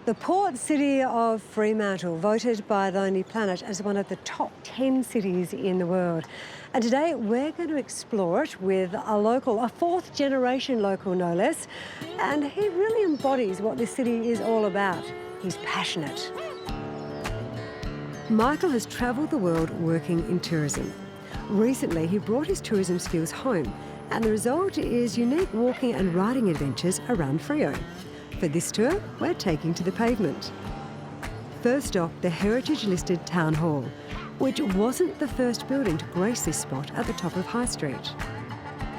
The port city of Fremantle, voted by Lonely Planet as one of the top 10 cities in the world. And today we're going to explore it with a fourth generation local no less. And he really embodies what this city is all about. He's passionate. Michael has travelled the world working in tourism. Recently he brought his tourism skills home, and the result is unique walking and riding adventures around Freo. For this tour, we're taking to the pavement. First off, the heritage-listed Town Hall, which wasn't the first building to grace this spot at the top of High Street.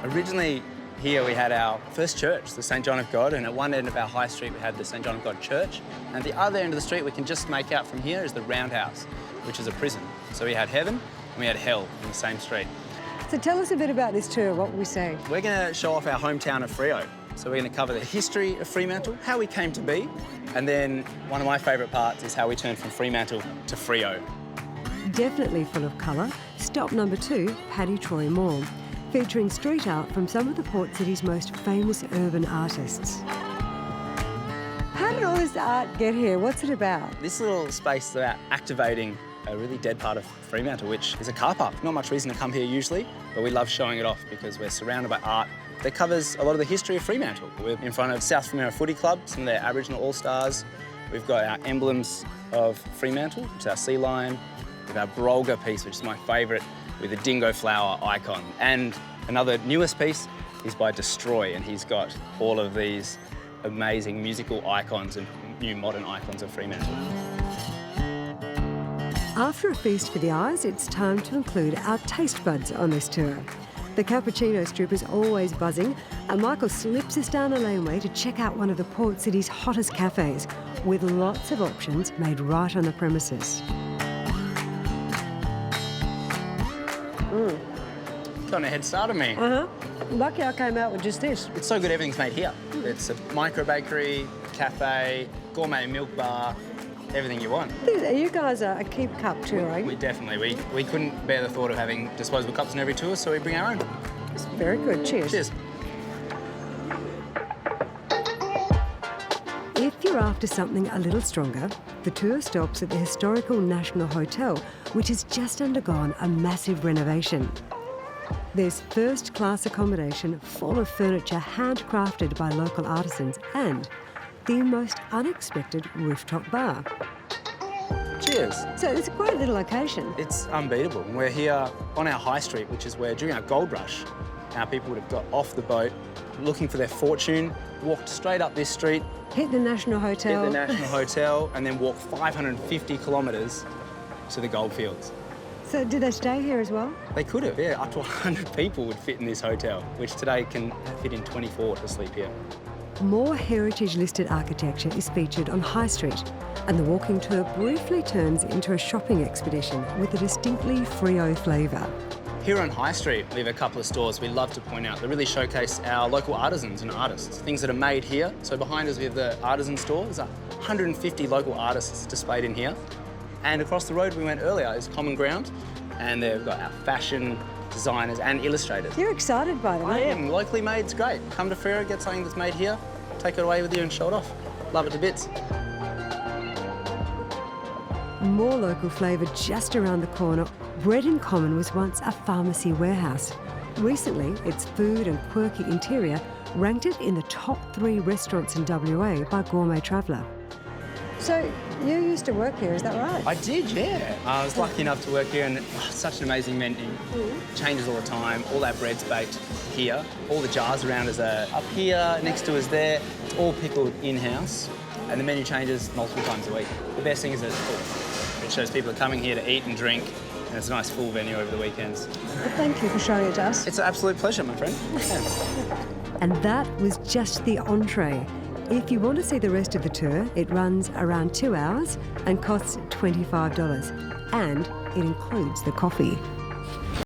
Originally, here we had our first church, the St John of God, and at one end of our High Street we had the St John of God Church, and at the other end of the street we can just make out from here is the Roundhouse, which is a prison. So we had heaven and we had hell in the same street. So tell us a bit about this tour, what will we see? We're going to show off our hometown of Freo. So we're going to cover the history of Fremantle, how we came to be, and then one of my favourite parts is how we turned from Fremantle to Freo. Definitely full of colour, stop number 2, Paddy Mall, featuring street art from some of the port city's most famous urban artists. How did all this art get here? What's it about? This little space is about activating a really dead part of Fremantle, which is a car park. Not much reason to come here usually, but we love showing it off because we're surrounded by art that covers a lot of the history of Fremantle. We're in front of South Fremantle Footy Club, some of their Aboriginal All-Stars. We've got our emblems of Fremantle, which is our sea lion. We have our Brolga piece, which is my favourite, with a dingo flower icon. And another newest piece is by Destroy, and he's got all of these amazing musical icons and new modern icons of Fremantle. After a feast for the eyes, it's time to include our taste buds on this tour. The Cappuccino Strip is always buzzing, and Michael slips us down a laneway to check out one of the port city's hottest cafes, with lots of options made right on the premises. Got a head start on me. Lucky I came out with just this. It's so good everything's made here. It's a micro bakery, cafe, gourmet milk bar, everything you want. You guys are a keep cup touring. We definitely, we couldn't bear the thought of having disposable cups in every tour, so we bring our own. It's very good. Cheers. Cheers. If you're after something a little stronger, the tour stops at the historical National Hotel, which has just undergone a massive renovation. There's first-class accommodation full of furniture handcrafted by local artisans and the most unexpected rooftop bar. Cheers. So it's a great little location. It's unbeatable. We're here on our High Street, which is where during our gold rush, our people would have got off the boat looking for their fortune, walked straight up this street, hit the National Hotel. Hit the National Hotel, and then walked 550 kilometres to the goldfields. So did they stay here as well? They could have, yeah. Up to 100 people would fit in this hotel, which today can fit in 24 to sleep here. More heritage-listed architecture is featured on High Street, and the walking tour briefly turns into a shopping expedition with a distinctly Freo flavour. Here on High Street, we have a couple of stores we love to point out that really showcase our local artisans and artists, things that are made here. So behind us we have the artisan store. There's 150 local artists displayed in here. And across the road we went earlier is Common Ground, and they've got our fashion designers and illustrators. You're excited by them, aren't you? I am. Locally made, it's great. Come to Freo, get something that's made here, take it away with you and show it off. Love it to bits. More local flavour just around the corner. Bread in Common was once a pharmacy warehouse. Recently, its food and quirky interior ranked it in the top 3 restaurants in WA by Gourmet Traveller. So, you used to work here, is that right? I did, yeah. I was lucky enough to work here, and such an amazing menu. Changes all the time. All our bread's baked here. All the jars around us are up here, next to us there. It's all pickled in-house, and the menu changes multiple times a week. The best thing is that it's full. It shows people are coming here to eat and drink, and it's a nice full venue over the weekends. Well, thank you for showing it to us. It's an absolute pleasure, my friend. Yeah. And that was just the entree. If you want to see the rest of the tour, it runs around 2 hours and costs $25. And it includes the coffee.